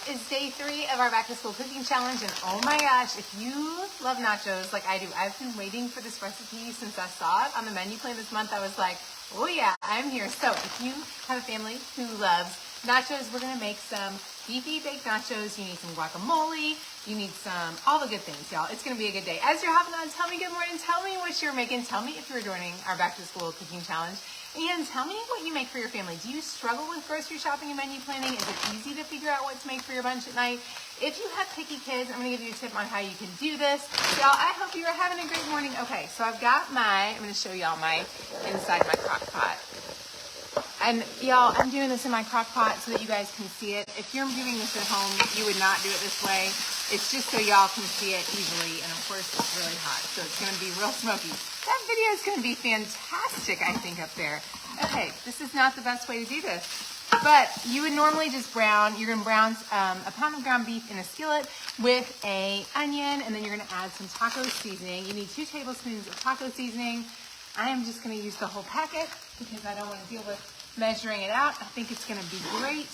is day 3 of our back to school cooking challenge, and oh my gosh, if you love nachos like I do, I've been waiting for this recipe since I saw it on the menu plan this month. I was like, oh yeah, I'm here. So if you have a family who loves nachos, we're gonna make some beefy baked nachos. You need some guacamole, you need all the good things, y'all. It's gonna be a good day. As you're hopping on, tell me good morning, tell me what you're making, tell me if you're joining our back to school cooking challenge. And tell me what you make for your family. Do you struggle with grocery shopping and menu planning? Is it easy to figure out what to make for your bunch at night? If you have picky kids, I'm gonna give you a tip on how you can do this. Y'all, I hope you are having a great morning. Okay, so I've got I'm gonna show y'all my inside my crock pot. And y'all, I'm doing this in my crock pot so that you guys can see it. If you're doing this at home, you would not do it this way. It's just so y'all can see it easily. And of course, it's really hot, so it's gonna be real smoky. That video is gonna be fantastic, I think, up there. Okay, this is not the best way to do this, but you would normally just you're gonna brown a pound of ground beef in a skillet with an onion, and then you're gonna add some taco seasoning. You need 2 tablespoons of taco seasoning. I am just gonna use the whole packet because I don't wanna deal with measuring it out. I think it's gonna be great.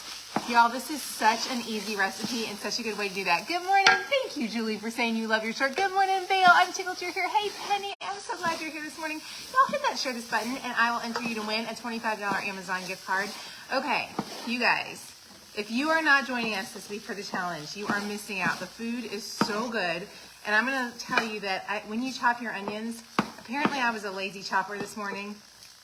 Y'all, this is such an easy recipe and such a good way to do that. Good morning. Thank you, Julie, for saying you love your shirt. Good morning, Vale. I'm tickled you're here. Hey, Penny. I'm so glad you're here this morning. Y'all hit that share this button and I will enter you to win a $25 Amazon gift card. Okay, you guys, if you are not joining us this week for the challenge, you are missing out. The food is so good. And I'm gonna tell you that when you chop your onions, apparently I was a lazy chopper this morning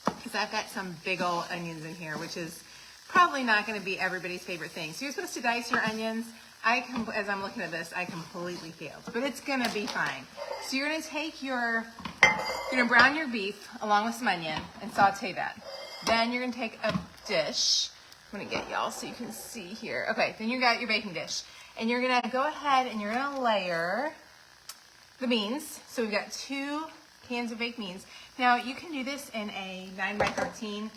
because I've got some big old onions in here, which is probably not going to be everybody's favorite thing. So you're supposed to dice your onions. As I'm looking at this, I completely failed, but it's going to be fine. So you're going to brown your beef along with some onion and saute that. Then you're going to take a dish. I'm going to get y'all so you can see here. Okay, then you got your baking dish. And you're going to go ahead and you're going to layer the beans. So we've got 2 cans of baked beans. Now you can do this in a 9x13.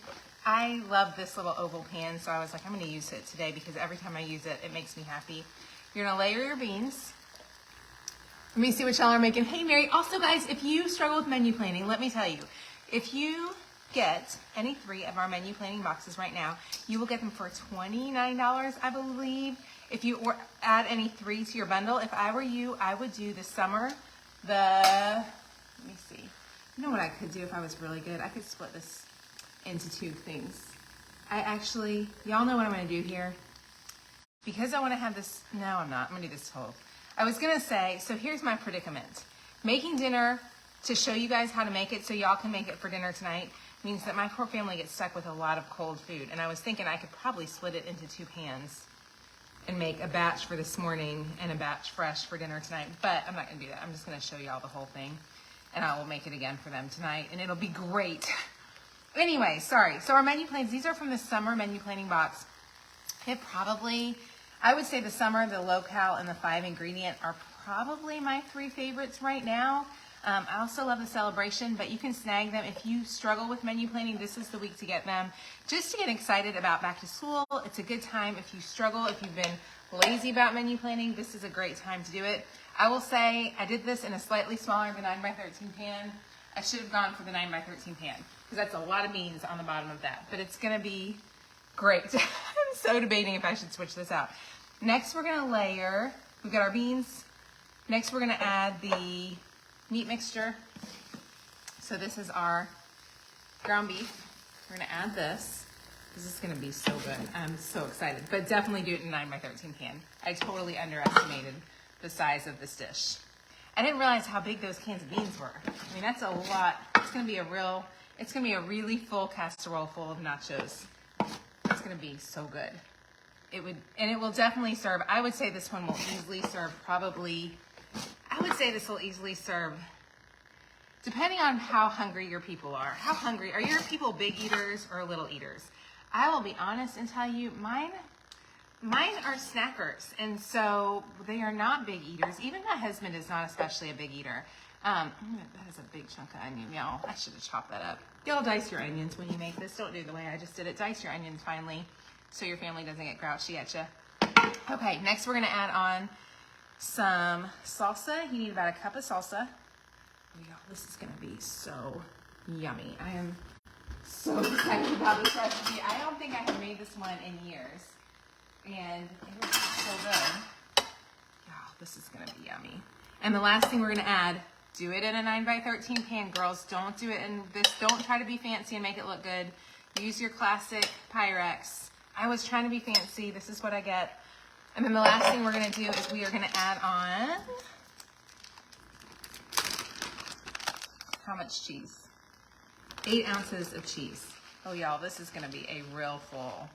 I love this little oval pan, so I was like, I'm gonna use it today because every time I use it, it makes me happy. You're gonna layer your beans. Let me see what y'all are making. Hey Mary, also guys, if you struggle with menu planning, let me tell you, if you get any 3 of our menu planning boxes right now, you will get them for $29, I believe. If you add any 3 to your bundle, if I were you, I would do the summer, let me see. You know what I could do if I was really good? I could split this into 2 things. Y'all know what I'm gonna do here? Because I wanna have this, no I'm not, I'm gonna do this whole. I was gonna say, so here's my predicament. Making dinner to show you guys how to make it so y'all can make it for dinner tonight means that my poor family gets stuck with a lot of cold food. And I was thinking I could probably split it into 2 pans and make a batch for this morning and a batch fresh for dinner tonight, but I'm not gonna do that. I'm just gonna show y'all the whole thing and I will make it again for them tonight and it'll be great. Anyway, sorry. So our menu plans, these are from the summer menu planning box. I would say the summer, the low-cal, and the 5 ingredient are probably my 3 favorites right now. I also love the celebration, but you can snag them. If you struggle with menu planning, this is the week to get them. Just to get excited about back to school, it's a good time. If you struggle, if you've been lazy about menu planning, this is a great time to do it. I will say I did this in a slightly smaller than 9x13 pan. I should have gone for the 9x13 pan because that's a lot of beans on the bottom of that, but it's gonna be great. I'm so debating if I should switch this out. Next we're gonna layer, we've got our beans. Next we're gonna add the meat mixture. So this is our ground beef. We're gonna add this. This is gonna be so good. I'm so excited, but definitely do it in a 9x13 pan. I totally underestimated the size of this dish. I didn't realize how big those cans of beans were. I mean, that's a lot. It's gonna be a really full casserole full of nachos. It's gonna be so good. It will definitely serve. I would say this one will easily serve depending on how hungry your people are. How hungry, are your people big eaters or little eaters? I will be honest and tell you, mine are snackers, and so they are not big eaters. Even my husband is not especially a big eater. That is a big chunk of onion, y'all. I should have chopped that up. Y'all dice your onions when you make this. Don't do it the way I just did it. Dice your onions finally so your family doesn't get grouchy at you. Okay, next we're gonna add on some salsa. You need about a cup of salsa. Y'all, this is gonna be so yummy. I am so excited about this recipe. I don't think I have made this one in years. And it was so good. Oh, this is gonna be yummy. And the last thing we're gonna add, do it in a 9x13 pan, girls. Don't do it in this, don't try to be fancy and make it look good. Use your classic Pyrex. I was trying to be fancy, this is what I get. And then the last thing we're gonna do is we are gonna add on, how much cheese? 8 ounces of cheese. Oh y'all, this is gonna be a real full.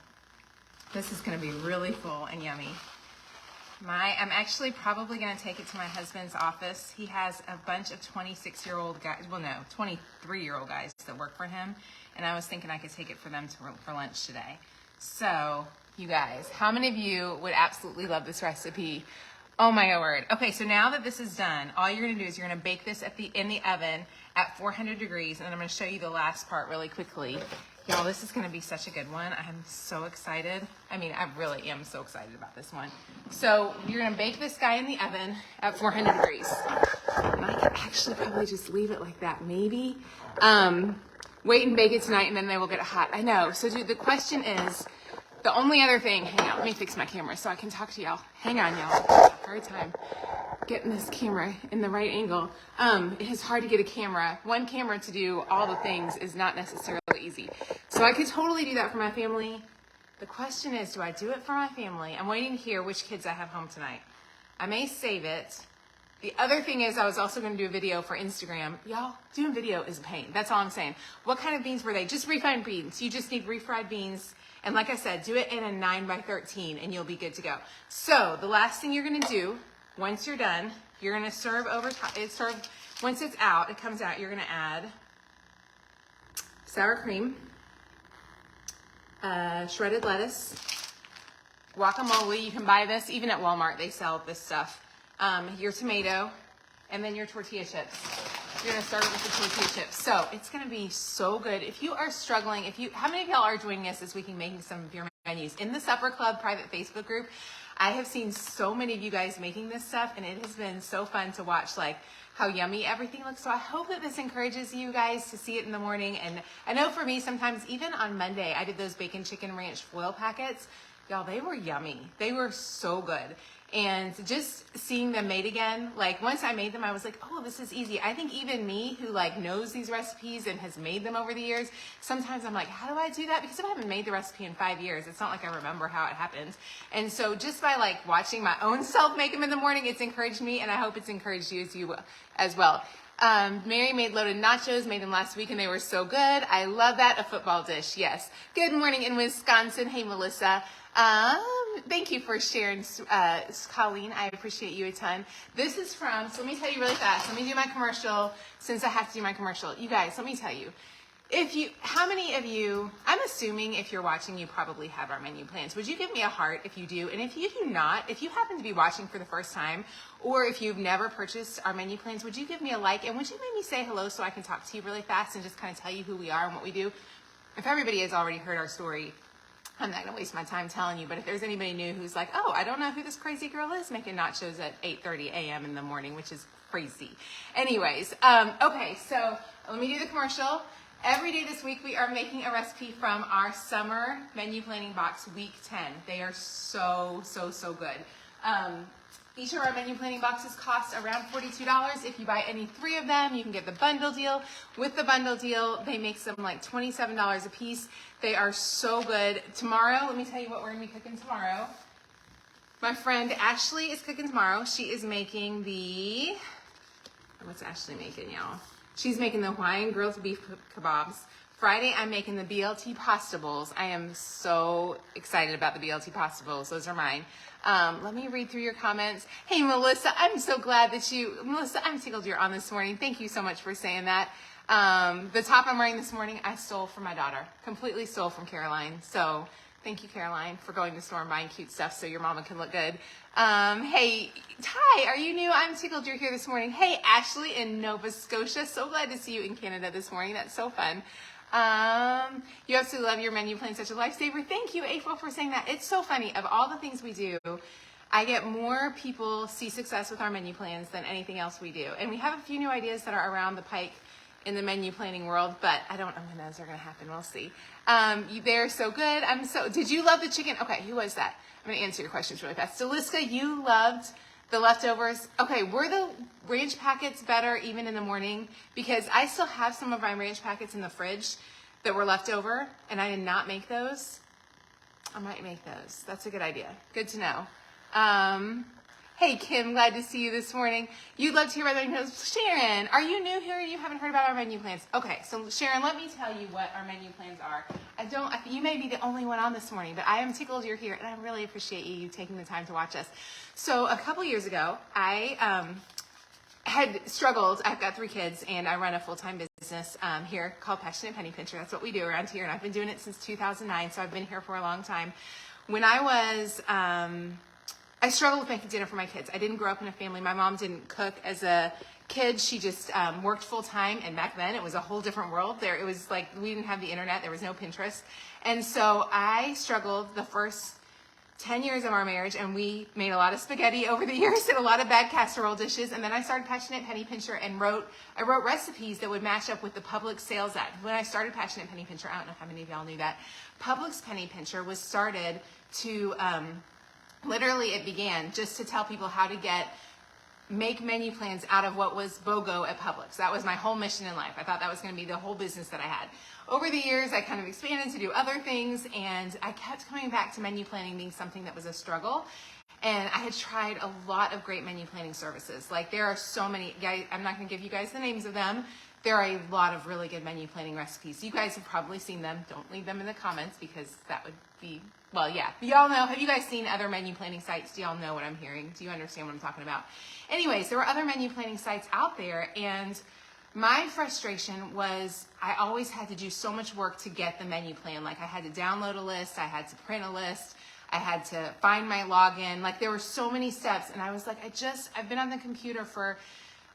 This is gonna be really full and yummy. I'm actually probably gonna take it to my husband's office. He has a bunch of 26-year-old guys, well no, 23-year-old guys that work for him. And I was thinking I could take it for them for lunch today. So, you guys, how many of you would absolutely love this recipe? Oh my word. Okay, so now that this is done, all you're gonna do is you're gonna bake this in the oven at 400 degrees, and I'm gonna show you the last part really quickly. Y'all, this is gonna be such a good one. I'm so excited. I mean, I really am so excited about this one. So you're gonna bake this guy in the oven at 400 degrees. And I could actually probably just leave it like that, maybe. Wait and bake it tonight, and then they will get it hot. I know. So dude, the question is, the only other thing, hang on, let me fix my camera so I can talk to y'all. Hang on, y'all. Hard time getting this camera in the right angle. It is hard to get a camera. One camera to do all the things is not necessarily easy. So I could totally do that for my family. The question is, do I do it for my family? I'm waiting to hear which kids I have home tonight. I may save it. The other thing is I was also going to do a video for Instagram. Y'all, doing video is a pain. That's all I'm saying. What kind of beans were they? Just refried beans. You just need refried beans. And like I said, do it in a 9x13 and you'll be good to go. So the last thing you're going to do, once you're done, you're going to serve over top. Once it's out, it comes out, you're going to add sour cream, shredded lettuce, guacamole. You can buy this even at Walmart. They sell this stuff. Your tomato, and then your tortilla chips. You're gonna start with the tortilla chips. So it's gonna be so good. If you are struggling, how many of y'all are joining us this week in making some of your menus? In the Supper Club private Facebook group, I have seen so many of you guys making this stuff, and it has been so fun to watch like how yummy everything looks. So I hope that this encourages you guys to see it in the morning. And I know for me, sometimes even on Monday, I did those bacon chicken ranch foil packets. Y'all, they were yummy. They were so good. And just seeing them made again, like once I made them, I was like, oh, this is easy. I think even me who like knows these recipes and has made them over the years, sometimes I'm like, how do I do that? Because I haven't made the recipe in 5 years. It's not like I remember how it happened. And so just by like watching my own self make them in the morning, it's encouraged me, and I hope it's encouraged you as well. Mary made loaded nachos, made them last week, and they were so good. I love that. A football dish, yes. Good morning in Wisconsin. Hey, Melissa. Thank you for sharing, Colleen. I appreciate you a ton. This is from, so let me tell you really fast. Let me do my commercial since I have to do my commercial. You guys, let me tell you. How many of you, I'm assuming if you're watching, you probably have our menu plans. Would you give me a heart if you do? And if you do not, if you happen to be watching for the first time, or if you've never purchased our menu plans, would you give me a like? And would you maybe say hello so I can talk to you really fast and just kind of tell you who we are and what we do? If everybody has already heard our story, I'm not going to waste my time telling you, but if there's anybody new who's like, oh, I don't know who this crazy girl is making nachos at 8:30 a.m. in the morning, which is crazy. Anyways, okay, so let me do the commercial. Every day this week, we are making a recipe from our summer menu planning box, week 10. They are so, so, so good. Each of our menu planning boxes costs around $42. If you buy any 3 of them, you can get the bundle deal. With the bundle deal, they make some like $27 a piece. They are so good. Tomorrow, let me tell you what we're going to be cooking tomorrow. My friend Ashley is cooking tomorrow. She is making what's Ashley making, y'all? She's making the Hawaiian grilled beef kebabs. Friday, I'm making the BLT pasta bowls. I am so excited about the BLT pasta bowls. Those are mine. Let me read through your comments. Hey, Melissa, I'm so glad that Melissa, I'm tickled you're on this morning. Thank you so much for saying that. The top I'm wearing this morning, I stole from my daughter. Completely stole from Caroline. So thank you, Caroline, for going to the store and buying cute stuff so your mama can look good. Hey, Ty, are you new? I'm tickled you're here this morning. Hey, Ashley in Nova Scotia. So glad to see you in Canada this morning. That's so fun. You absolutely love your menu plan, such a lifesaver. Thank you, April, for saying that. It's so funny. Of all the things we do, I get more people see success with our menu plans than anything else we do. And we have a few new ideas that are around the pike in the menu planning world, but I don't know when those are going to happen. We'll see. They're so good. Did you love the chicken? Okay, who was that? I'm going to answer your questions really fast. Deliska, you loved the leftovers. Okay, were the ranch packets better even in the morning? Because I still have some of my ranch packets in the fridge that were left over, and I did not make those. I might make those. That's a good idea. Good to know. Hey, Kim, glad to see you this morning. You'd love to hear about the menu plans. Sharon, are you new here and you haven't heard about our menu plans? Okay, so Sharon, let me tell you what our menu plans are. You may be the only one on this morning, but I am tickled you're here, and I really appreciate you taking the time to watch us. So a couple years ago, I had struggled. I've got 3 kids, and I run a full-time business here called Passionate Penny Pincher. That's what we do around here, and I've been doing it since 2009, so I've been here for a long time. When I struggled with making dinner for my kids. I didn't grow up in a family. My mom didn't cook as a kid. She just worked full-time, and back then it was a whole different world. It was like we didn't have the internet. There was no Pinterest. And so I struggled the first 10 years of our marriage, and we made a lot of spaghetti over the years and a lot of bad casserole dishes. And then I started Passionate Penny Pincher and I wrote recipes that would match up with the Publix sales ad. When I started Passionate Penny Pincher, I don't know how many of y'all knew that, Publix Penny Pincher was started to, literally it began just to tell people how to make menu plans out of what was BOGO at Publix. That was my whole mission in life. I thought that was going to be the whole business that I had. Over the years, I kind of expanded to do other things, and I kept coming back to menu planning being something that was a struggle. And I had tried a lot of great menu planning services. Like there are so many, guys, I'm not going to give you guys the names of them. There are a lot of really good menu planning recipes. You guys have probably seen them. Don't leave them in the comments because that would be, well, yeah. Y'all know, have you guys seen other menu planning sites? Do y'all know what I'm hearing? Do you understand what I'm talking about? Anyways, there were other menu planning sites out there, and my frustration was I always had to do so much work to get the menu plan. Like I had to download a list, I had to print a list, I had to find my login. Like there were so many steps, and I was like, I've been on the computer for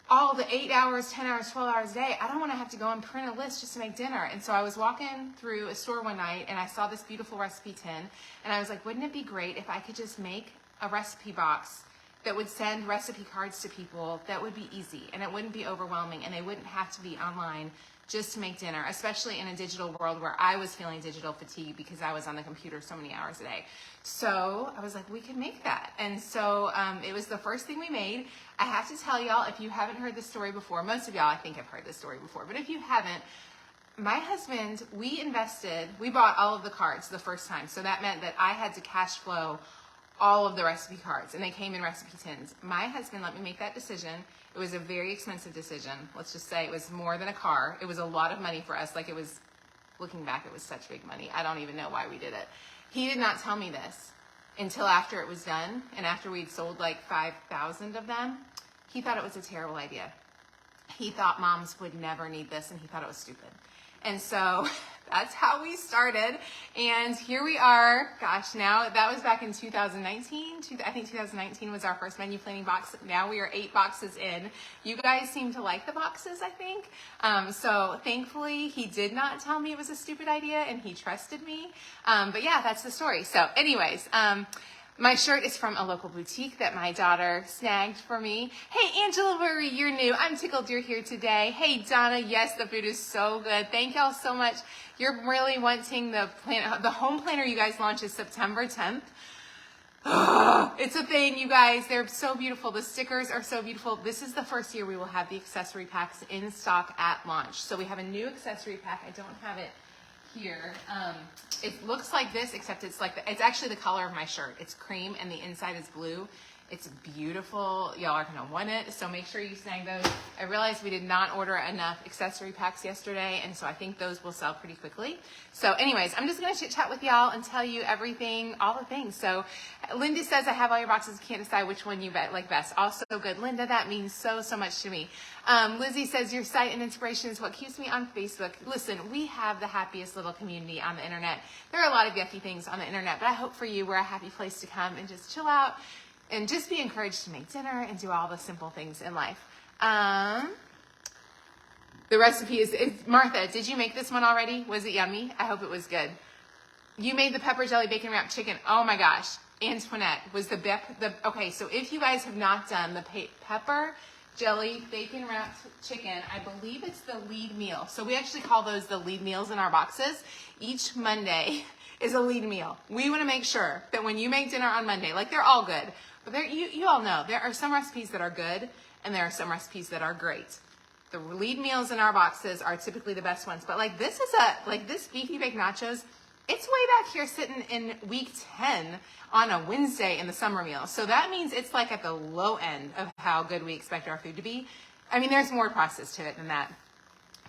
all the 8 hours, 10 hours, 12 hours a day. I don't want to have to go and print a list just to make dinner. And so I was walking through a store one night, and I saw this beautiful recipe tin, and I was like, wouldn't it be great if I could just make a recipe box that would send recipe cards to people that would be easy, and it wouldn't be overwhelming, and they wouldn't have to be online just to make dinner, especially in a digital world where I was feeling digital fatigue because I was on the computer so many hours a day. So I was like, we could make that. And so it was the first thing we made. I have to tell y'all, if you haven't heard this story before, most of y'all I think have heard this story before, but if you haven't, my husband, we bought all of the cards the first time. So that meant that I had to cash flow all of the recipe cards, and they came in recipe tins. My husband let me make that decision. It was a very expensive decision. Let's just say it was more than a car. It was a lot of money for us. Like it was, looking back, it was such big money. I don't even know why we did it. He did not tell me this until after it was done, and after we'd sold like 5,000 of them. He thought it was a terrible idea. He thought moms would never need this, and he thought it was stupid. And so that's how we started. And here we are. Gosh, now that was back in 2019. I think 2019 was our first menu planning box. Now we are 8 boxes in. You guys seem to like the boxes, I think. So thankfully, he did not tell me it was a stupid idea, and he trusted me. But yeah, that's the story. So anyways, my shirt is from a local boutique that my daughter snagged for me. Hey, Angela Murray, you're new. I'm tickled you're here today. Hey, Donna, yes, the food is so good. Thank y'all so much. You're really wanting the home planner you guys launch is September 10th. It's a thing, you guys. They're so beautiful. The stickers are so beautiful. This is the first year we will have the accessory packs in stock at launch. So we have a new accessory pack. I don't have it here. It looks like this, except it's actually the color of my shirt. It's cream and the inside is blue. It's beautiful. Y'all are gonna want it, so make sure you snag those. I realized we did not order enough accessory packs yesterday, and so I think those will sell pretty quickly. So anyways, I'm just gonna chit chat with y'all and tell you everything, all the things. So Linda says, I have all your boxes, can't decide which one you like best. Also good, Linda, that means so much to me. Lizzie says, your site and inspiration is what keeps me on Facebook. Listen, we have the happiest little community on the internet. There are a lot of yucky things on the internet, but I hope for you we're a happy place to come and just chill out and just be encouraged to make dinner and do all the simple things in life. The recipe is Martha, did you make this one already? Was it yummy? I hope it was good. You made the pepper jelly bacon wrapped chicken. Oh my gosh. Antoinette was okay, so if you guys have not done the pepper jelly bacon wrapped chicken. I believe it's the lead meal. So we actually call those the lead meals in our boxes. Each Monday is a lead meal. We want to make sure that when you make dinner on Monday, like they're all good, but you all know there are some recipes that are good and there are some recipes that are great. The lead meals in our boxes are typically the best ones, but like this beefy baked nachos, it's way back here sitting in week 10 on a Wednesday in the summer meal. So that means it's like at the low end of how good we expect our food to be. I mean, there's more process to it than that.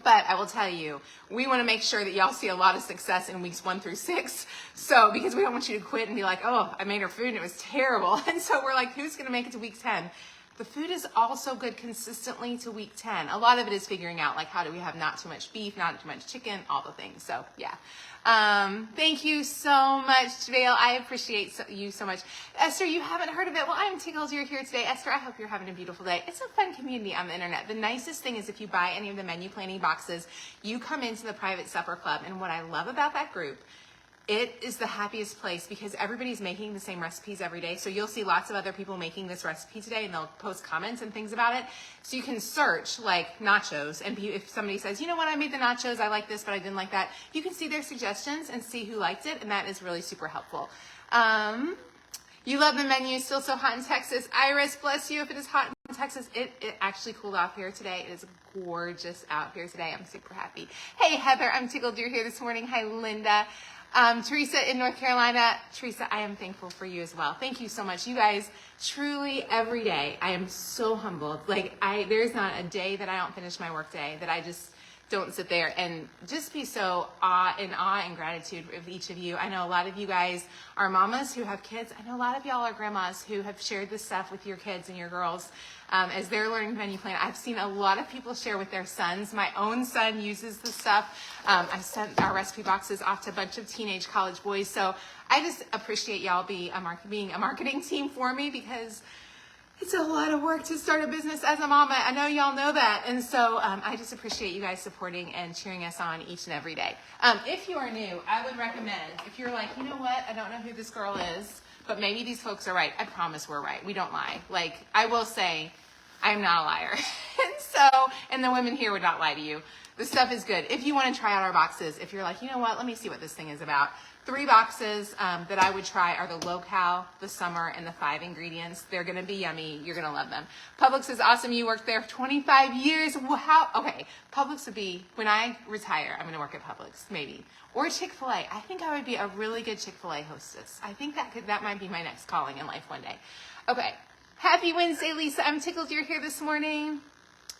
But I will tell you, we want to make sure that y'all see a lot of success in weeks 1 through 6. So, because we don't want you to quit and be like, oh, I made her food and it was terrible. And so we're like, who's going to make it to week 10? The food is also good consistently to week 10. A lot of it is figuring out, like, how do we have not too much beef, not too much chicken, all the things. So, yeah. Thank you so much, Vale. I appreciate you so much. Esther, you haven't heard of it. Well, I'm tickled you're here today. Esther, I hope you're having a beautiful day. It's a fun community on the internet. The nicest thing is if you buy any of the menu planning boxes, you come into the private supper club. And what I love about that group, it is the happiest place because everybody's making the same recipes every day. So you'll see lots of other people making this recipe today and they'll post comments and things about it. So you can search like nachos, and if somebody says, you know what, I made the nachos, I like this, but I didn't like that, you can see their suggestions and see who liked it, and that is really super helpful. You love the menu, still so hot in Texas. Iris, bless you if it is hot in Texas. It actually cooled off here today. It is gorgeous out here today. I'm super happy. Hey, Heather, I'm tickled you're here this morning. Hi, Linda. Teresa in North Carolina. Teresa, I am thankful for you as well. Thank you so much. You guys, truly every day, I am so humbled. Like, there's not a day that I don't finish my work day that I just don't sit there and just be so awe and gratitude of each of you. I know a lot of you guys are mamas who have kids. I know a lot of y'all are grandmas who have shared this stuff with your kids and your girls as they're learning menu plan. I've seen a lot of people share with their sons. My own son uses this stuff. I sent our recipe boxes off to a bunch of teenage college boys. So I just appreciate y'all being a marketing team for me because it's a lot of work to start a business as a mama. I know y'all know that. And so I just appreciate you guys supporting and cheering us on each and every day. If you are new, I would recommend, if you're like, you know what, I don't know who this girl is, but maybe these folks are right. I promise we're right. We don't lie. Like, I will say, I'm not a liar. And the women here would not lie to you. The stuff is good. If you want to try out our boxes, if you're like, you know what, let me see what this thing is about. 3 boxes that I would try are the low-cal, the summer, and the 5 ingredients. They're going to be yummy. You're going to love them. Publix is awesome. You worked there for 25 years. Wow. Okay. Publix would be, when I retire, I'm going to work at Publix, maybe. Or Chick-fil-A. I think I would be a really good Chick-fil-A hostess. I think that might be my next calling in life one day. Okay. Happy Wednesday, Lisa. I'm tickled you're here this morning.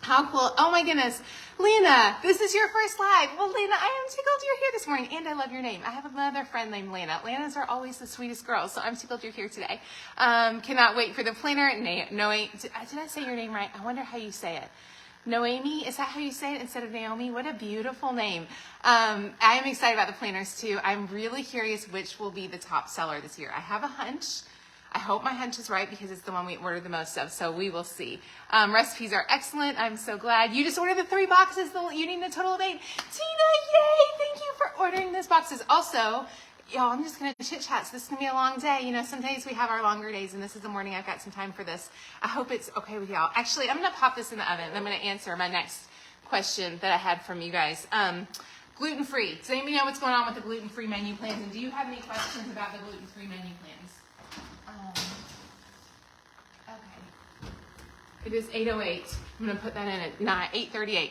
How cool. Oh my goodness. Lena, this is your first live. Well, Lena, I am tickled you're here this morning, and I love your name. I have another friend named Lena. Lenas are always the sweetest girls, so I'm tickled you're here today. Cannot wait for the planner. Did I say your name right? I wonder how you say it. Noemi, is that how you say it instead of Naomi? What a beautiful name. I am excited about the planners too. I'm really curious which will be the top seller this year. I have a hunch. I hope my hunch is right because it's the one we order the most of, so we will see. Recipes are excellent. I'm so glad. You just ordered the 3 boxes. You need a total of 8. Tina, yay! Thank you for ordering those boxes. Also, y'all, I'm just going to chit-chat, so this is going to be a long day. You know, some days we have our longer days, and this is the morning. I've got some time for this. I hope it's okay with y'all. Actually, I'm going to pop this in the oven, and I'm going to answer my next question that I had from you guys. Gluten-free. Does anybody know what's going on with the gluten-free menu plans? And do you have any questions about the gluten-free menu plans? Okay. It is 8:08. I'm going to put that in at 8:38.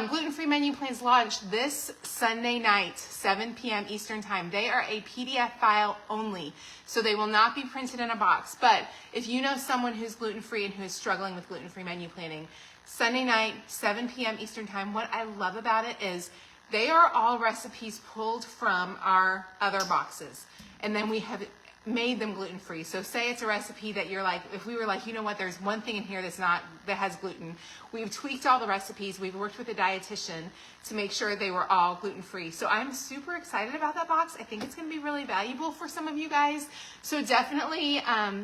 Gluten-free menu plans launch this Sunday night, 7 p.m. Eastern time. They are a PDF file only, so they will not be printed in a box. But if you know someone who's gluten-free and who is struggling with gluten-free menu planning, Sunday night, 7 p.m. Eastern time, what I love about it is they are all recipes pulled from our other boxes. And then we have made them gluten-free. So say it's a recipe that you're like, if we were like, you know what, there's one thing in here that has gluten. We've tweaked all the recipes. We've worked with a dietitian to make sure they were all gluten-free. So I'm super excited about that box. I think it's going to be really valuable for some of you guys. So definitely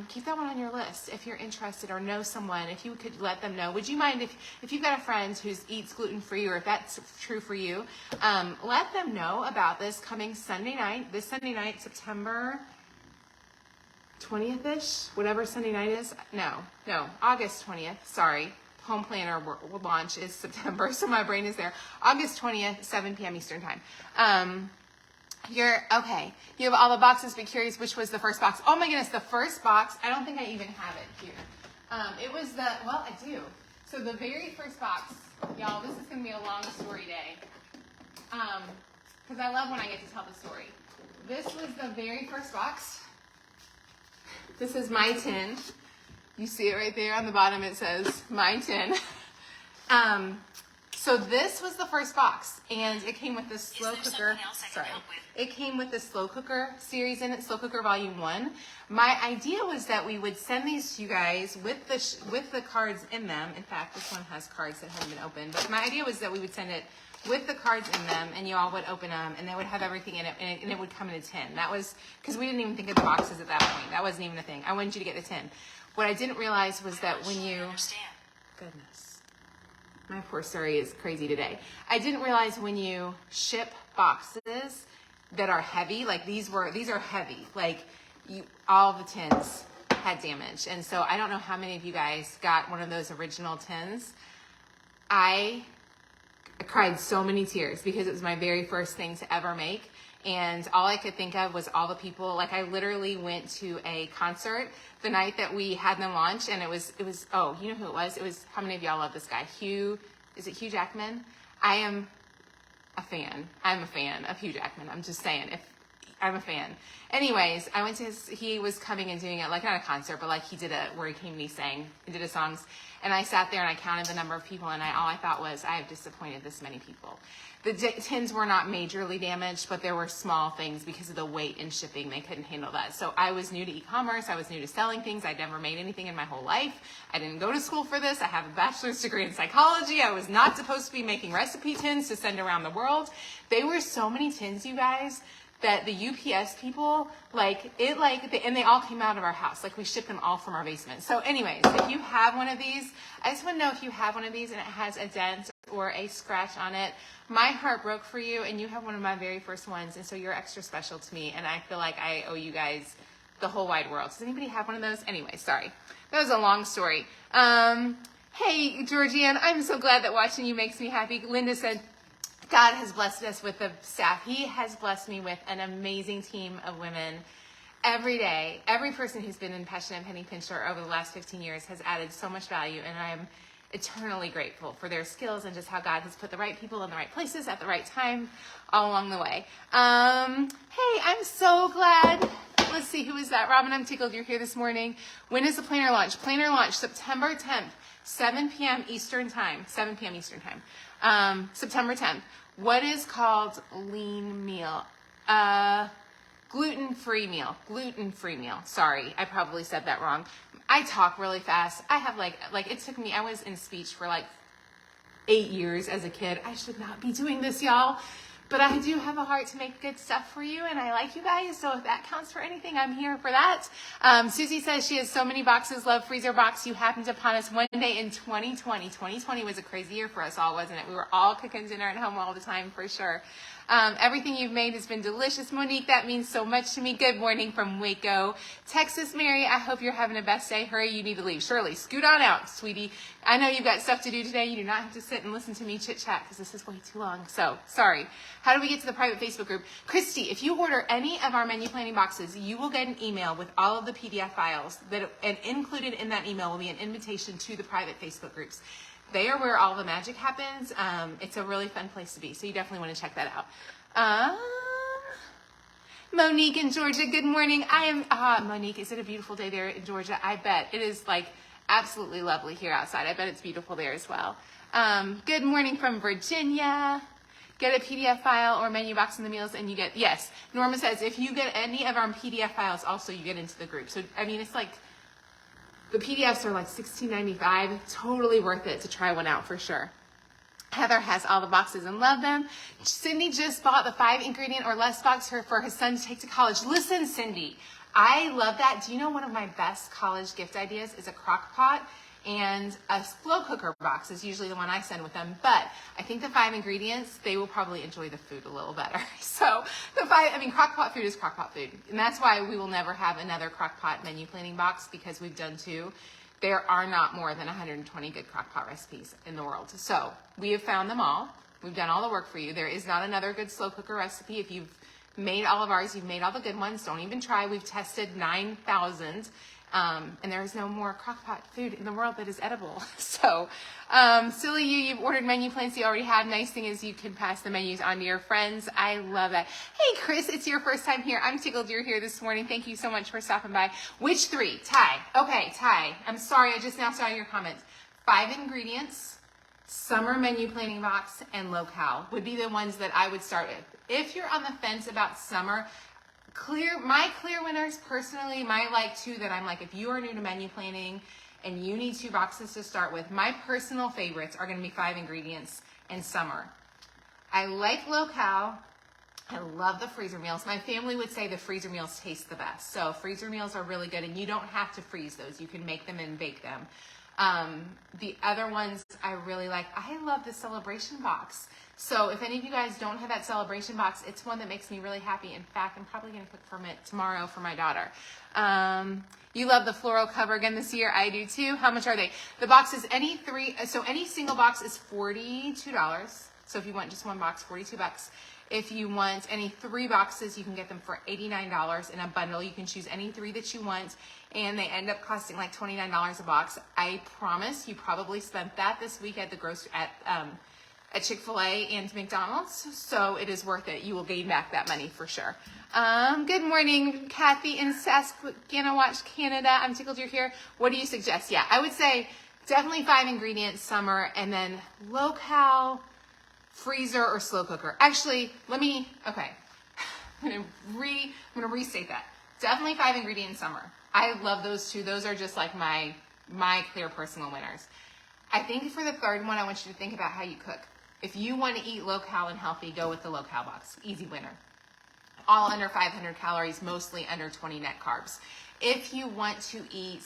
keep that one on your list if you're interested or know someone. If you could let them know. Would you mind if you've got a friend who eats gluten-free, or if that's true for you, let them know about this coming Sunday night. This Sunday night, September 20th-ish, whatever Sunday night is. No, August 20th. Sorry. home planner launch is September, so my brain is there. August 20th, 7 p.m. Eastern time. You're okay. You have all the boxes, but curious which was the first box. Oh my goodness, the first box, I don't think I even have it here. It was well, I do. So the very first box, y'all, this is going to be a long story day. Because I love when I get to tell the story. This was the very first box. This is my tin. You see it right there on the bottom, it says my tin. So this was the first box, and it came with this slow cooker. Sorry, it came with the slow cooker series in it, slow cooker volume 1. My idea was that we would send these to you guys with the cards in them. In fact, this one has cards that haven't been opened. But my idea was that we would send it with the cards in them, and you all would open them, and they would have everything in it, and it would come in a tin. That was because we didn't even think of the boxes at that point. That wasn't even a thing. I wanted you to get the tin. What I didn't realize was that when you, goodness. My poor Surrey is crazy today. I didn't realize when you ship boxes that are heavy, like these are heavy, like all the tins had damage. And so I don't know how many of you guys got one of those original tins. I cried so many tears because it was my very first thing to ever make. And all I could think of was all the people, like I literally went to a concert the night that we had them launch, and it was, oh, you know who it was? It was, how many of y'all love this guy? Is it Hugh Jackman? I am a fan. I'm a fan of Hugh Jackman. I'm just saying, I'm a fan. Anyways, I went to he was coming and doing it, like not a concert, but like he did where he came and he sang and did his songs. And I sat there and I counted the number of people, and all I thought was, I have disappointed this many people. The tins were not majorly damaged, but there were small things because of the weight and shipping. They couldn't handle that. So I was new to e-commerce. I was new to selling things. I'd never made anything in my whole life. I didn't go to school for this. I have a bachelor's degree in psychology. I was not supposed to be making recipe tins to send around the world. They were so many tins, you guys, that the UPS people, and they all came out of our house. Like we shipped them all from our basement. So anyways, if you have one of these, I just want to know if you have one of these and it has a dent or a scratch on it. My heart broke for you, and you have one of my very first ones, and so you're extra special to me, and I feel like I owe you guys the whole wide world. Does anybody have one of those? Anyway, sorry. That was a long story. Hey, Georgianne, I'm so glad that watching you makes me happy. Linda said, God has blessed us with the staff. He has blessed me with an amazing team of women. Every day, every person who's been in Passionate Penny Pinch Store over the last 15 years has added so much value, and I am eternally grateful for their skills and just how God has put the right people in the right places at the right time all along the way. Hey, I'm so glad. Let's see, who is that? Robin, I'm tickled you're here this morning. When is the planner launch? Planner launch, September 10th, 7 p.m. Eastern time. 7 p.m. Eastern time. September 10th. What is called lean meal? Gluten-free meal. Gluten-free meal. Sorry, I probably said that wrong. I talk really fast. I have like it took me, I was in speech for like 8 years as a kid. I should not be doing this, y'all. But I do have a heart to make good stuff for you, and I like you guys, so if that counts for anything, I'm here for that. Susie says she has so many boxes. Love Freezer Box. You happened upon us one day in 2020. 2020 was a crazy year for us all, wasn't it? We were all cooking dinner at home all the time, for sure. Everything you've made has been delicious. Monique, that means so much to me. Good morning from Waco, Texas. Mary, I hope you're having a best day. Hurry, you need to leave. Shirley, scoot on out, sweetie. I know you've got stuff to do today. You do not have to sit and listen to me chit-chat because this is way too long. So, sorry. How do we get to the private Facebook group? Christy, if you order any of our menu planning boxes, you will get an email with all of the PDF files, and included in that email will be an invitation to the private Facebook groups. They are where all the magic happens. It's a really fun place to be, so you definitely want to check that out. Monique in Georgia, good morning. Monique, is it a beautiful day there in Georgia? I bet. It is like absolutely lovely here outside. I bet it's beautiful there as well. Good morning from Virginia. Get a PDF file or menu box in the meals and you get, yes. Norma says if you get any of our PDF files also, you get into the group. So, I mean, it's like, the PDFs are like $16.95. Totally worth it to try one out for sure. Heather has all the boxes and love them. Cindy just bought the 5 ingredient or less box for her son to take to college. Listen, Cindy, I love that. Do you know one of my best college gift ideas is a crock pot? And a slow cooker box is usually the one I send with them. But I think the 5 ingredients, they will probably enjoy the food a little better. So crock pot food is crock pot food. And that's why we will never have another crock pot menu planning box because we've done 2. there are not more than 120 good crock pot recipes in the world. So we have found them all. We've done all the work for you. There is not another good slow cooker recipe. If you've made all of ours, you've made all the good ones. Don't even try. We've tested 9,000. And there is no more crock pot food in the world that is edible. So, silly you've ordered menu plans you already have. Nice thing is you can pass the menus on to your friends. I love that. Hey, Chris, it's your first time here. I'm tickled you're here this morning. Thank you so much for stopping by. Which three? Ty. Okay, Ty. I'm sorry, I just now saw your comments. 5 ingredients, summer menu planning box, and locale would be the ones that I would start with. If you're on the fence about summer, my clear winners, personally, my like 2 that I'm like, if you are new to menu planning and you need 2 boxes to start with, my personal favorites are going to be 5 ingredients and summer. I like locale. I love the freezer meals. My family would say the freezer meals taste the best. So freezer meals are really good, and you don't have to freeze those. You can make them and bake them. The other ones I really like, I love the celebration box. So if any of you guys don't have that celebration box, it's one that makes me really happy. In fact, I'm probably going to cook from it tomorrow for my daughter. You love the floral cover again this year. I do too. How much are they? The boxes, any single box is $42. So if you want just one box, $42. If you want any 3 boxes, you can get them for $89 in a bundle. You can choose any 3 that you want, and they end up costing like $29 a box. I promise you probably spent that this week at the at Chick-fil-A and McDonald's, so it is worth it. You will gain back that money for sure. Good morning, Kathy in Saskatchewan, Canada. I'm tickled you're here. What do you suggest? Yeah, I would say definitely 5 ingredients, summer, and then locale, freezer, or slow cooker. Actually, I'm gonna restate that. Definitely 5 ingredients, summer. I love those 2. Those are just like my clear personal winners. I think for the third one, I want you to think about how you cook. If you want to eat locale and healthy, go with the locale box. Easy winner. All under 500 calories, mostly under 20 net carbs. If you want to eat,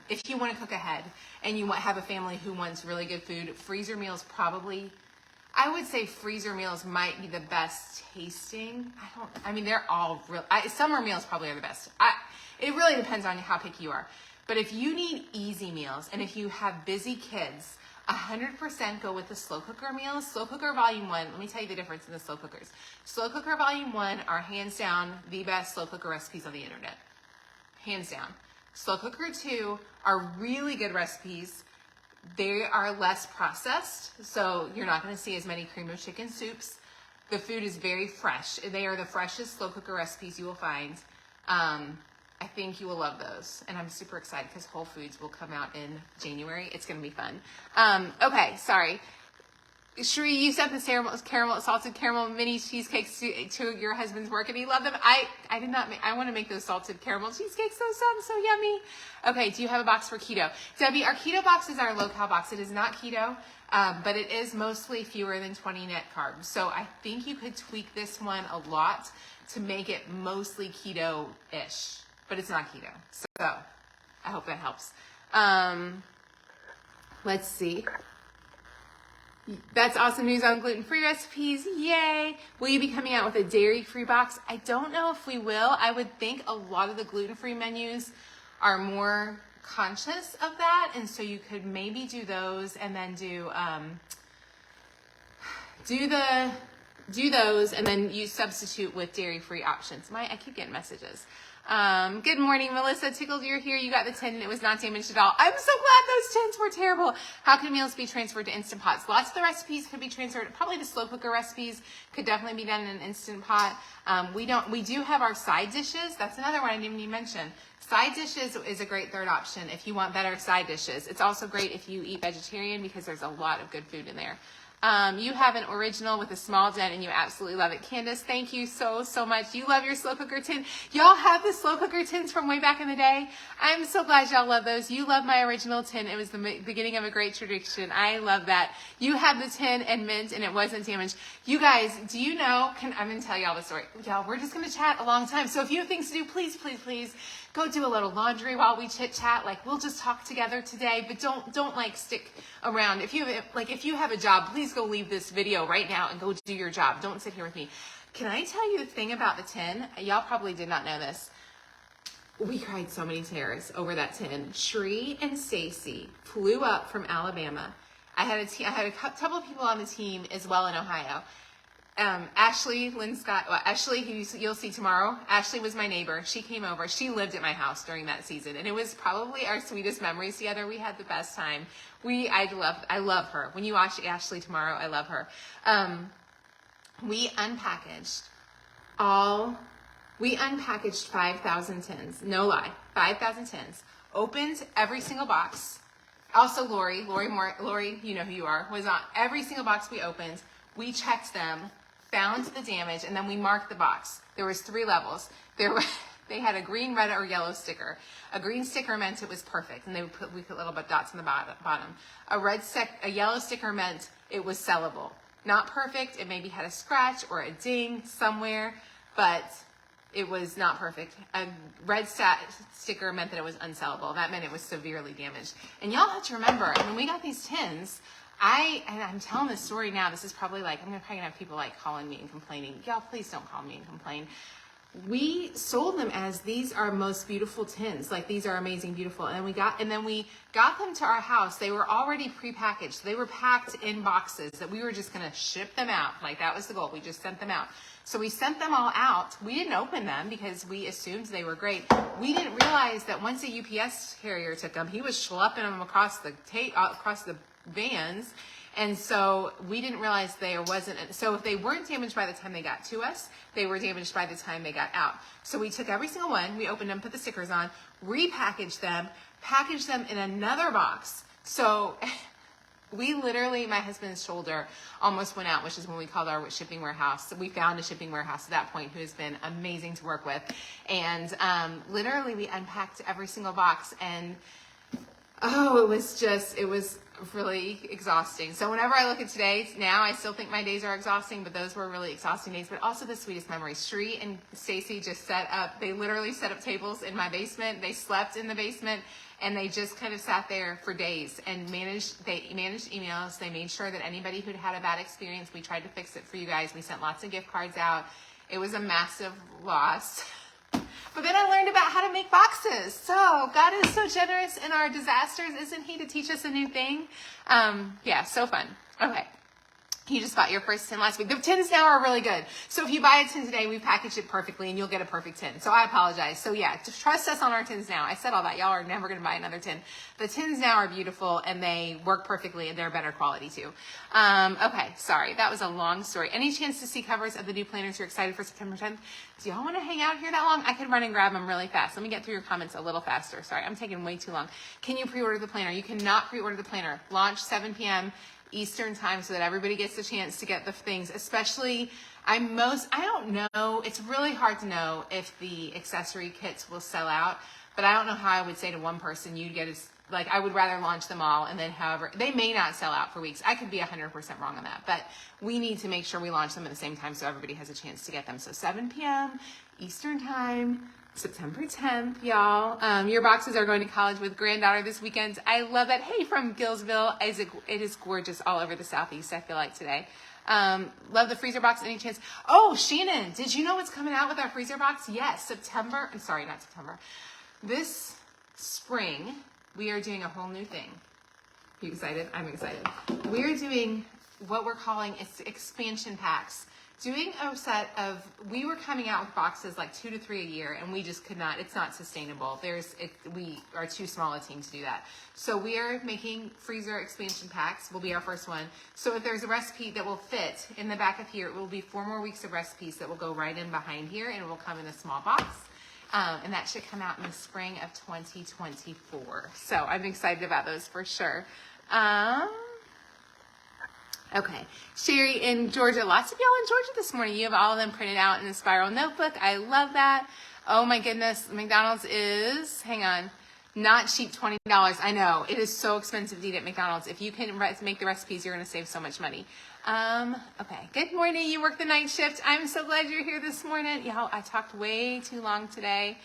if you want to cook ahead and you have a family who wants really good food, freezer meals probably, I would say freezer meals might be the best tasting. They're all real. Summer meals probably are the best. It really depends on how picky you are. But if you need easy meals and if you have busy kids, 100% go with the slow cooker meals. Slow cooker volume 1, let me tell you the difference in the slow cookers. Slow cooker volume 1 are hands down the best slow cooker recipes on the internet. Hands down. Slow cooker 2 are really good recipes. They are less processed, so you're not going to see as many cream of chicken soups. The food is very fresh. They are the freshest slow cooker recipes you will find. I think you will love those, and I'm super excited because Whole Foods will come out in January. It's going to be fun. Okay, sorry. Sheree, you sent the salted caramel mini cheesecakes to your husband's work, and he loved them. I did not make. I want to make those salted caramel cheesecakes. Those sound so yummy. Okay, do you have a box for keto? Debbie, our keto box is our low-cal box. It is not keto, but it is mostly fewer than 20 net carbs. So I think you could tweak this one a lot to make it mostly keto-ish, but it's not keto. So I hope that helps. Let's see. That's awesome news on gluten-free recipes. Yay! Will you be coming out with a dairy-free box? I don't know if we will. I would think a lot of the gluten-free menus are more conscious of that, and so you could maybe do those and then do those and then you substitute with dairy-free options. I keep getting messages. Good morning, Melissa. Tickled you're here. You got the tin and it was not damaged at all. I'm so glad those tins were terrible. How can meals be transferred to Instant Pots? Lots of the recipes could be transferred. Probably the slow cooker recipes could definitely be done in an Instant Pot. We do have our side dishes. That's another one I didn't even mention. Side dishes is a great third option if you want better side dishes. It's also great if you eat vegetarian because there's a lot of good food in there. You have an original with a small dent and you absolutely love it. Candace, thank you so much. You love your slow cooker tin. Y'all have the slow cooker tins from way back in the day. I'm so glad y'all love those. You love my original tin. It was the beginning of a great tradition. I love that. You had the tin and mint and it wasn't damaged. You guys, do you know, I'm going to tell y'all the story. Y'all, we're just going to chat a long time. So if you have things to do, please go do a little laundry while we chit chat. Like, we'll just talk together today, but don't like stick around. If you have a job, please go leave this video right now and go do your job. Don't sit here with me. Can I tell you the thing about the tin? Y'all probably did not know this. We cried so many tears over that tin. Shree and Stacy flew up from Alabama. I had a couple of people on the team as well in Ohio. Ashley, Lynn Scott, well, Ashley, who you'll see tomorrow. Ashley was my neighbor. She came over. She lived at my house during that season, and it was probably our sweetest memories together. We had the best time. I love her. When you watch Ashley tomorrow, I love her. We unpackaged 5,000 tins. No lie, 5,000 tins. Opened every single box. Also, Lori, you know who you are, was on every single box we opened. We checked them, found the damage, and then we marked the box. There was 3 levels. They had a green, red, or yellow sticker. A green sticker meant it was perfect, and we put little dots on the bottom. A yellow sticker meant it was sellable. Not perfect. It maybe had a scratch or a ding somewhere, but it was not perfect. A red sticker meant that it was unsellable. That meant it was severely damaged. And y'all have to remember, when we got these tins, I'm telling this story now. This is probably like, I'm probably gonna have people like calling me and complaining. Y'all, please don't call me and complain. We sold them as these are most beautiful tins. Like, these are amazing, beautiful. And then we got them to our house. They were already prepackaged. They were packed in boxes that we were just gonna ship them out. Like, that was the goal. We just sent them out. So we sent them all out. We didn't open them because we assumed they were great. We didn't realize that once a UPS carrier took them, he was schlepping them across the vans. And so we didn't realize so if they weren't damaged by the time they got to us, they were damaged by the time they got out. So we took every single one, we opened them, put the stickers on, repackaged them, packaged them in another box. So we literally, my husband's shoulder almost went out, which is when we called our shipping warehouse. We found a shipping warehouse at that point who has been amazing to work with. And literally we unpacked every single box, and it was really exhausting. So whenever I look at today, now I still think my days are exhausting, but those were really exhausting days, but also the sweetest memories. Shree and Stacy just they literally set up tables in my basement. They slept in the basement, and they just kind of sat there for days and managed emails. They made sure that anybody who'd had a bad experience, we tried to fix it for you guys. We sent lots of gift cards out. It was a massive loss. But then I learned about how to make boxes. So God is so generous in our disasters, isn't he, to teach us a new thing? Yeah, so fun. Okay. You just bought your first tin last week. The tins now are really good. So if you buy a tin today, we package it perfectly and you'll get a perfect tin. So I apologize. So yeah, just trust us on our tins now. I said all that. Y'all are never going to buy another tin. The tins now are beautiful and they work perfectly and they're better quality too. Okay, sorry. That was a long story. Any chance to see covers of the new planners you're excited for September 10th? Do y'all want to hang out here that long? I could run and grab them really fast. Let me get through your comments a little faster. Sorry, I'm taking way too long. Can you pre-order the planner? You cannot pre-order the planner. Launch 7 p.m. Eastern time so that everybody gets a chance to get the things, especially I don't know, it's really hard to know if the accessory kits will sell out, but I don't know how I would say to one person you'd get I would rather launch them all, and then however, they may not sell out for weeks. I could be 100% wrong on that, but we need to make sure we launch them at the same time so everybody has a chance to get them. So 7 p.m. Eastern time, September 10th, y'all. Your boxes are going to college with granddaughter this weekend. I love that. Hey, from Gillsville. It is gorgeous all over the Southeast, I feel like, today. Love the freezer box. Any chance? Oh, Shannon, did you know what's coming out with our freezer box? Yes, not September. This spring, we are doing a whole new thing. You excited? I'm excited. We're doing what we're calling expansion packs. Doing a set of, we were coming out with boxes like 2 to 3 a year, and we just could not, it's not sustainable. We are too small a team to do that. So we are making freezer expansion packs, will be our first one. So if there's a recipe that will fit in the back of here, it will be 4 more weeks of recipes that will go right in behind here, and it will come in a small box. And that should come out in the spring of 2024. So I'm excited about those for sure. Okay, Sherry in Georgia. Lots of y'all in Georgia this morning. You have all of them printed out in a spiral notebook. I love that. Oh my goodness, McDonald's is, hang on, not cheap, $20. I know, it is so expensive to eat at McDonald's. If you can make the recipes, you're gonna save so much money. Okay, good morning. You work the night shift. I'm so glad you're here this morning. Y'all, I talked way too long today.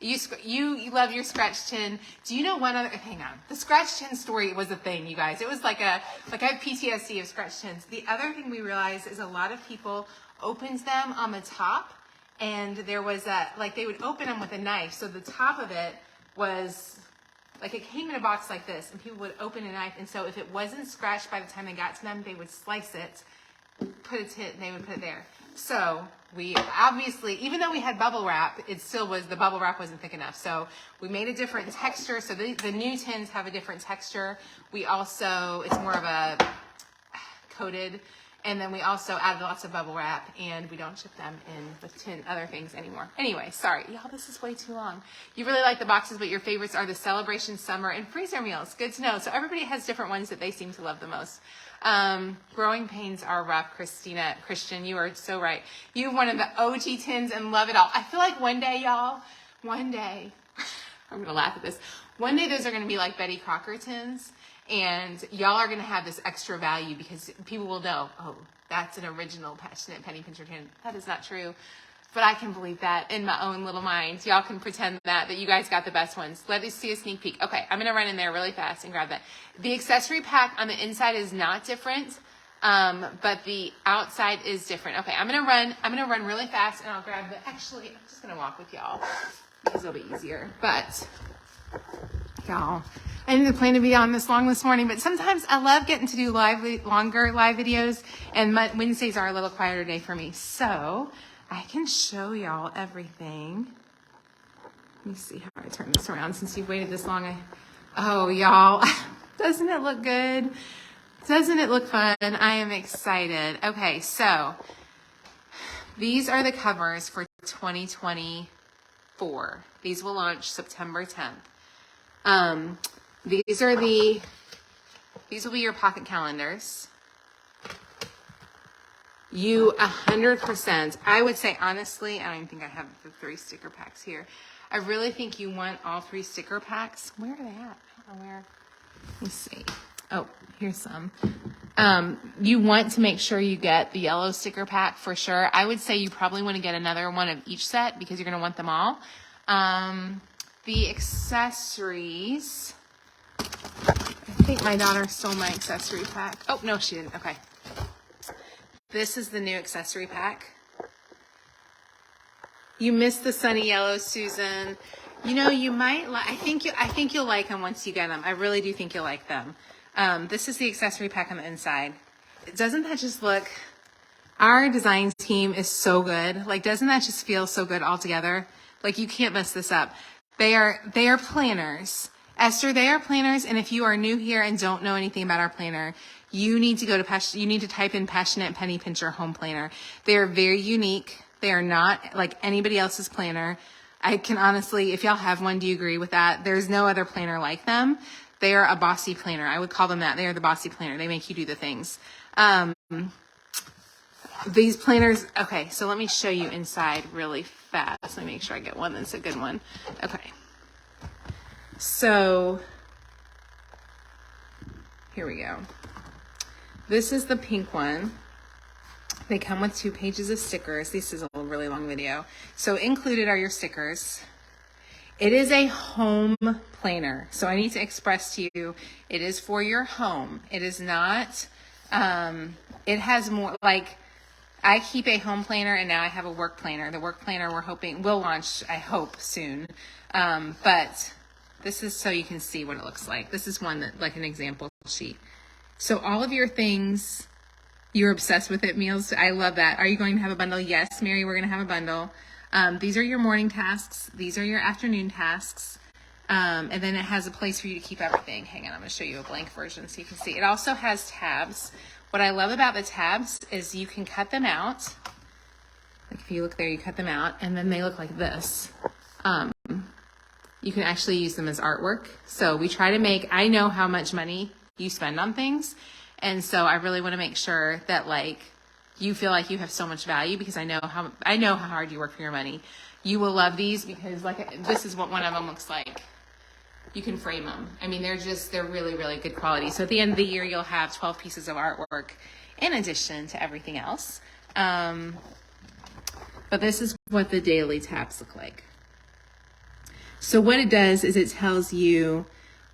You love your scratch tin. Do you know one other, hang on. The scratch tin story was a thing, you guys. It was I have PTSD of scratch tins. The other thing we realized is a lot of people opens them on the top and there was like they would open them with a knife. So the top of it was like it came in a box like this, and people would open a knife. And so if it wasn't scratched by the time they got to them, they would slice it, put it and they would put it there. So we obviously, even though we had bubble wrap, it still was, the bubble wrap wasn't thick enough. So we made a different texture. So the new tins have a different texture. We also, it's more of a coated. And then we also added lots of bubble wrap, and we don't ship them in with other things anymore. Anyway, sorry. Y'all, this is way too long. You really like the boxes, but your favorites are the celebration, summer, and freezer meals. Good to know. So everybody has different ones that they seem to love the most. Growing pains are rough, Christian, you are so right. You have one of the OG tins and love it all. I feel like one day, y'all, I'm going to laugh at this. One day those are going to be like Betty Crocker tins. And y'all are going to have this extra value because people will know, oh, that's an original Passionate Penny Pincher tin. That is not true. But I can believe that in my own little mind. Y'all can pretend that you guys got the best ones. Let us see a sneak peek. Okay, I'm going to run in there really fast and grab that. The accessory pack on the inside is not different, but the outside is different. Okay, I'm going to run really fast, and I'll grab actually, I'm just going to walk with y'all because it'll be easier. But y'all, I didn't plan to be on this long this morning, but sometimes I love getting to do longer live videos, and Wednesdays are a little quieter day for me. So I can show y'all everything. Let me see how I turn this around since you've waited this long. Oh, y'all, doesn't it look good? Doesn't it look fun? I am excited. Okay, so these are the covers for 2024. These will launch September 10th. These will be your pocket calendars. You 100%, I would say honestly, I don't even think I have the 3 sticker packs here. I really think you want all 3 sticker packs. Where are they at? I don't know where. Let me see. Oh, here's some. You want to make sure you get the yellow sticker pack for sure. I would say you probably want to get another one of each set because you're going to want them all. The accessories, I think my daughter stole my accessory pack. Oh, no, she didn't. Okay. This is the new accessory pack. You missed the sunny yellow, Susan. You know, you might I think you'll like them once you get them. I really do think you'll like them. This is the accessory pack on the inside. Doesn't that just look, our design team is so good. Like, doesn't that just feel so good all together? Like, you can't mess this up. They are planners. Esther, they are planners, and if you are new here and don't know anything about our planner, you need to type in Passionate Penny Pincher Home Planner. They are very unique. They are not like anybody else's planner. I can honestly, if y'all have one, do you agree with that? There's no other planner like them. They are a bossy planner. I would call them that. They are the bossy planner. They make you do the things. These planners, okay, so let me show you inside really fast. Let me make sure I get one that's a good one. Okay. So, here we go. This is the pink one. They come with 2 pages of stickers. This is a really long video. So included are your stickers. It is a home planner. So I need to express to you, it is for your home. It is not, it has more, like, I keep a home planner and now I have a work planner. The work planner we're hoping will launch, I hope, soon. But this is so you can see what it looks like. This is one that, like an example sheet. So all of your things, you're obsessed with it, meals. I love that. Are you going to have a bundle? Yes, Mary, we're going to have a bundle. These are your morning tasks. These are your afternoon tasks. And then it has a place for you to keep everything. Hang on, I'm going to show you a blank version so you can see. It also has tabs. What I love about the tabs is you can cut them out. Like if you look there, you cut them out, and then they look like this. You can actually use them as artwork. So we try to make, I know how much money you spend on things. And so I really want to make sure that like you feel like you have so much value because I know how hard you work for your money. You will love these because like this is what one of them looks like. You can frame them. I mean, they're really, really good quality. So at the end of the year, you'll have 12 pieces of artwork in addition to everything else. But this is what the daily tabs look like. So what it does is it tells you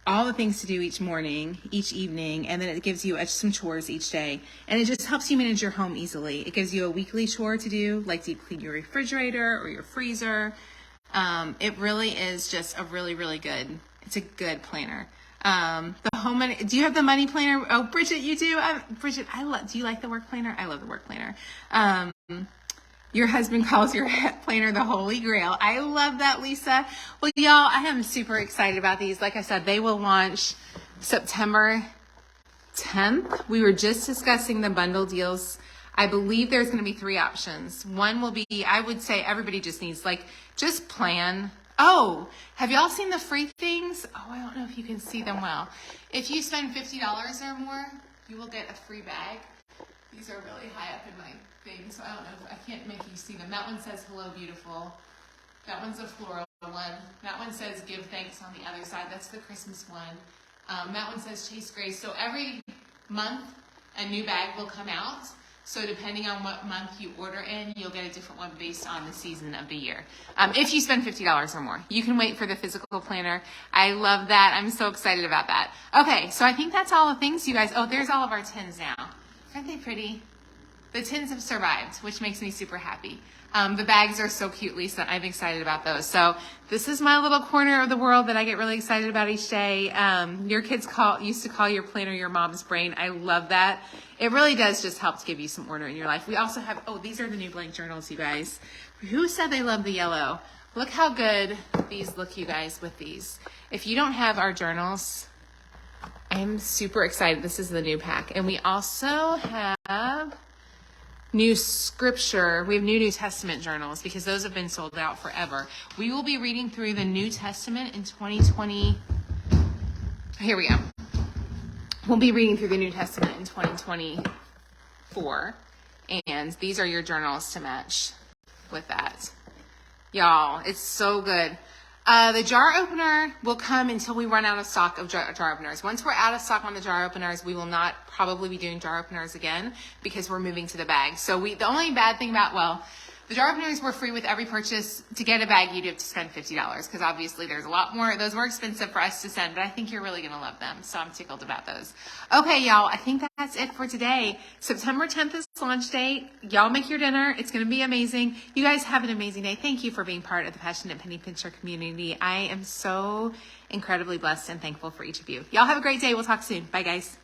all the things to do each morning, each evening, and then it gives you some chores each day. And it just helps you manage your home easily. It gives you a weekly chore to do, like deep clean your refrigerator or your freezer. It really is just a really, really good, it's a good planner. The home money, do you have the money planner? Oh, Bridget, you do? Bridget, do you like the work planner? I love the work planner. Your husband calls your planner the Holy Grail. I love that, Lisa. Well, y'all, I am super excited about these. Like I said, they will launch September 10th. We were just discussing the bundle deals. I believe there's going to be 3 options. One will be, I would say everybody just needs, just plan. Oh, have y'all seen the free things? Oh, I don't know if you can see them well. If you spend $50 or more, you will get a free bag. These are really high up in my thing, so I don't know if I can't make you see them. That one says Hello Beautiful. That one's a floral one. That one says Give Thanks on the other side. That's the Christmas one. That one says Chase Grace. So every month a new bag will come out. So depending on what month you order in, you'll get a different one based on the season of the year. If you spend $50 or more, you can wait for the physical planner. I love that. I'm so excited about that. Okay, so I think that's all the things, you guys. Oh, there's all of our tins now. Aren't they pretty? The tins have survived, which makes me super happy. The bags are so cute, Lisa. I'm excited about those. So this is my little corner of the world that I get really excited about each day. Your kids used to call your planner your mom's brain. I love that. It really does just help to give you some order in your life. We also have, these are the new blank journals, you guys. Who said they love the yellow? Look how good these look, you guys, with these. If you don't have our journals, I'm super excited. This is the new pack. And we also have new scripture. We have New Testament journals because those have been sold out forever. We will be reading through the New Testament in 2020. Here we go. We'll be reading through the New Testament in 2024. And these are your journals to match with that. Y'all, it's so good. The jar opener will come until we run out of stock of jar openers. Once we're out of stock on the jar openers, we will not probably be doing jar openers again because we're moving to the bag. So the only bad thing about, the jar openers were free with every purchase. To get a bag, you'd have to spend $50 because obviously there's a lot more. Those were expensive for us to send, but I think you're really going to love them. So I'm tickled about those. Okay, y'all, I think that's it for today. September 10th is launch date. Y'all make your dinner. It's going to be amazing. You guys have an amazing day. Thank you for being part of the Passionate Penny Pincher community. I am so incredibly blessed and thankful for each of you. Y'all have a great day. We'll talk soon. Bye, guys.